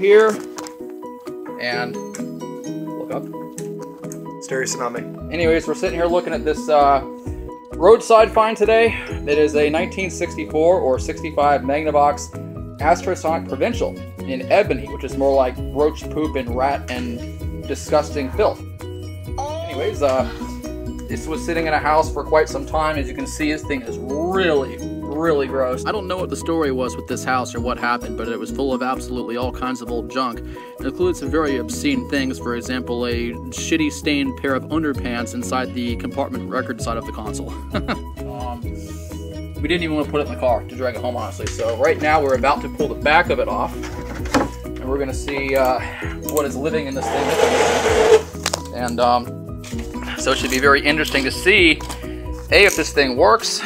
here and look up. Stare tsunami. Anyways, we're sitting here looking at this roadside find today. It is a 1964 or 65 Magnavox Astrosonic Provincial in ebony, which is more like roach poop and rat and disgusting filth. Anyways, this was sitting in a house for quite some time. As you can see, this thing is really gross. I don't know what the story was with this house or what happened, but it was full of absolutely all kinds of old junk. It included some very obscene things, for example, a shitty stained pair of underpants inside the compartment record side of the console. We didn't even want to put it in the car to drag it home, honestly. So right now we're about to pull the back of it off, and we're gonna see what is living in this thing. And so it should be very interesting to see, A, if this thing works.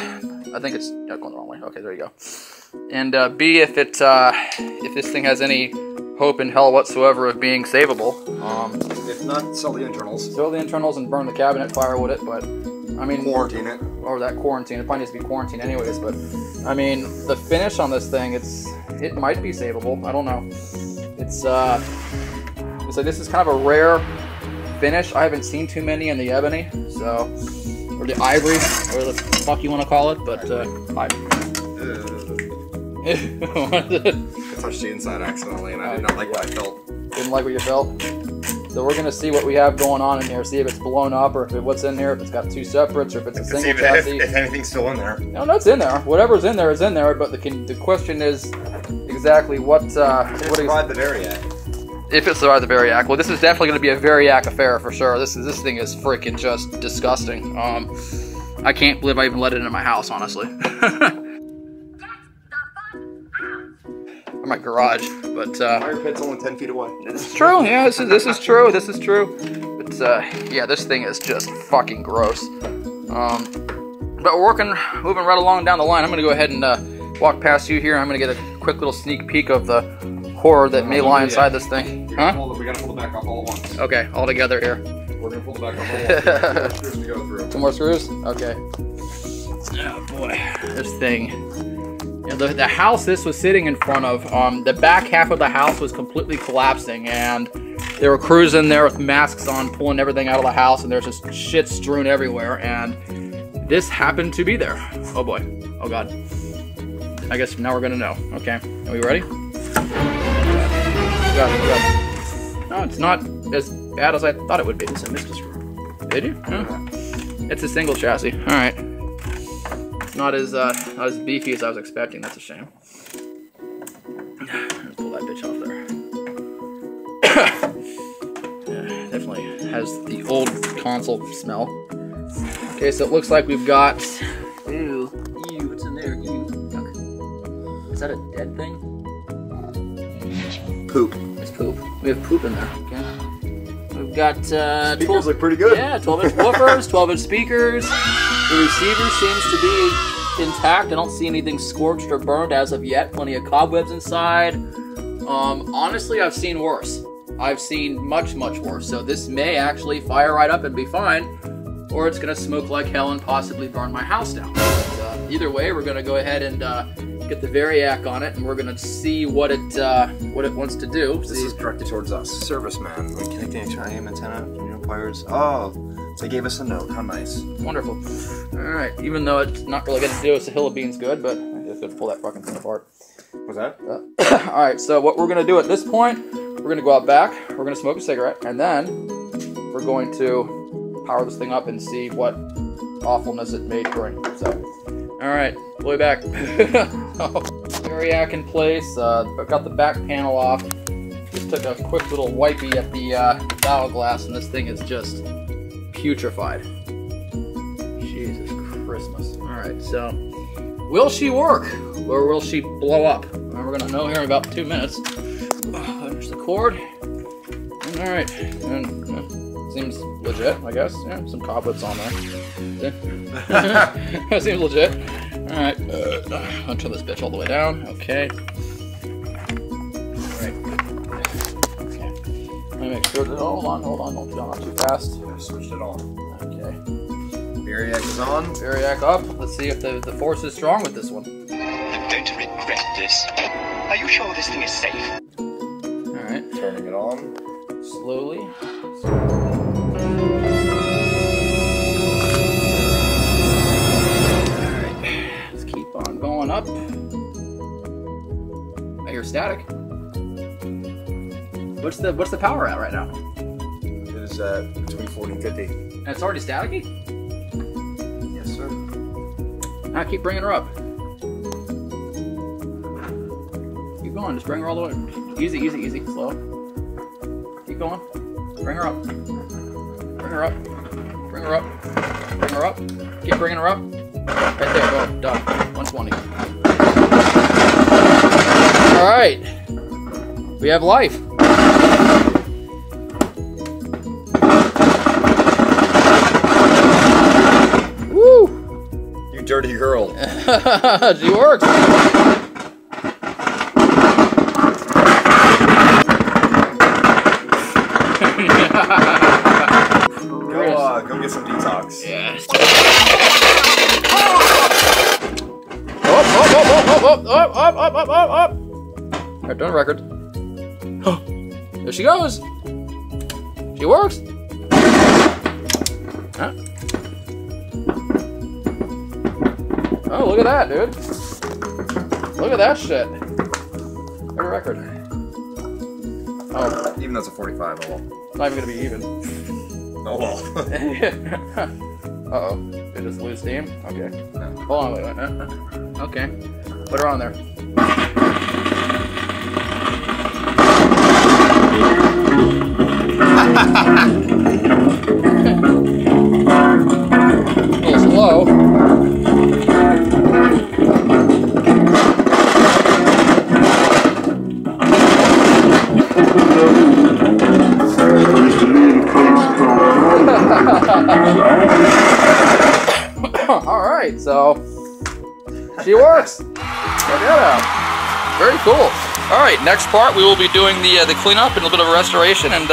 I think it's going the wrong way. Okay, there you go. And B, if this thing has any hope in hell whatsoever of being savable. If not, sell the internals. Sell the internals and burn the cabinet, firewood it, but I mean... Quarantine it. Or that quarantine. It probably needs to be quarantined anyways, but I mean, the finish on this thing, it might be savable. I don't know. It's like this is kind of a rare finish. I haven't seen too many in the ebony, so... Or the ivory, or the fuck you want to call it, but ivory. I touched the inside accidentally, and I did not like what I felt. Didn't like what you felt? So we're gonna see what we have going on in here. See if it's blown up, or if what's in here. If it's got two separates, or if it's a single chassis. If anything's still in there. No, it's in there. Whatever's in there is in there. But the question is exactly what. If it survived the Variac. If it survived the Variac. Well, this is definitely going to be a Variac affair for sure. This thing is freaking just disgusting. I can't believe I even let it into my house, honestly. Or my garage, but fire pit's only 10 feet away. This is true. Yeah, this is true. This is true. But yeah, this thing is just fucking gross. But we're moving right along down the line. I'm going to go ahead and walk past you here. I'm going to get a quick little sneak peek of the horror that may lie inside this thing. We gotta pull the back off all at once. Okay, all together here. We're gonna pull the back off all at once. 2 more screws to go through. 2 more screws? Okay. Oh boy, this thing. You know, the house this was sitting in front of, the back half of the house was completely collapsing, and they were cruising there with masks on, pulling everything out of the house, and there's just shit strewn everywhere, and this happened to be there. Oh boy. Oh god. I guess now we're gonna know. Okay, are we ready? No, it's not as bad as I thought it would be. It's a missed screw. Did you? Yeah. It's a single chassis. All right. It's not as beefy as I was expecting. That's a shame. Let's pull that bitch off there. Yeah, definitely has the old console smell. Okay, so it looks like we've got. Ew, what's in there? Ew. Is that a dead thing? Poop. It's poop. We have poop in there. Okay. We've got speakers 12, look pretty good. Yeah, 12-inch woofers, 12-inch speakers. The receiver seems to be intact. I don't see anything scorched or burned as of yet. Plenty of cobwebs inside. Honestly, I've seen worse. I've seen much worse. So this may actually fire right up and be fine, or it's gonna smoke like hell and possibly burn my house down. But, either way, we're gonna go ahead and get the Variac on it, and we're gonna see what it wants to do. This is directed towards us. Serviceman. When connecting a triangle antenna, pliers. Oh, they gave us a note. How nice. Wonderful. Alright, even though it's not really gonna do us a hill of beans good, but I'm just gonna pull that fucking thing apart. What's that? Alright, so what we're gonna do at this point, we're gonna go out back, we're gonna smoke a cigarette, and then we're going to power this thing up and see what awfulness it may bring. So, alright, way back. Variac in place. I've got the back panel off. Just took a quick little wipey at the dial glass, and this thing is just putrefied. Jesus Christmas. Alright, so will she work? Or will she blow up? We're gonna know here in about 2 minutes. There's the cord. Alright. Seems legit, I guess. Yeah, some cobwebs on there. That seems legit. Alright. I'll turn this bitch all the way down. Okay. Alright. Okay. Let me make sure that. Hold on, don't go not too fast. I switched it on. Okay. Variac is on. Variac up. Let's see if the force is strong with this one. I'm going to regret this. Are you sure this thing is safe? Alright. turning it on. Slowly. Alright, let's keep on going up. I hear static. What's the power at right now? It is at between 40 and 50. And it's already staticky? Yes, sir. Now keep bringing her up. Keep going, just bring her all the way. Easy, easy, easy, slow. Keep going. Bring her up. Bring her up. Bring her up. Bring her up. Keep bringing her up. Right there, go. Done. 120. Alright. We have life. Woo! You dirty girl. She works. Go get some detox. Yes. Up. Alright, doing a record. There she goes. She works. Huh? Oh, look at that, dude. Look at that shit. What a record. Oh. Even though it's a 45, oh well. It's not even gonna be even. Oh well. Uh-oh. Did it just lose steam? Okay. No. Hold on, wait. Okay. Put her on there. A little slow. Alright, so she works. Check that out. Very cool. Alright, next part we will be doing the cleanup and a little bit of a restoration and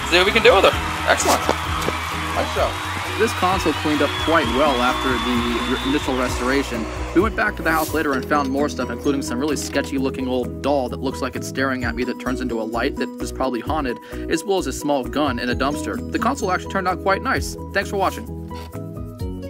see what we can do with her. Excellent. Nice show. This console cleaned up quite well after the initial restoration. We went back to the house later and found more stuff, including some really sketchy looking old doll that looks like it's staring at me that turns into a light that is probably haunted, as well as a small gun in a dumpster. The console actually turned out quite nice. Thanks for watching.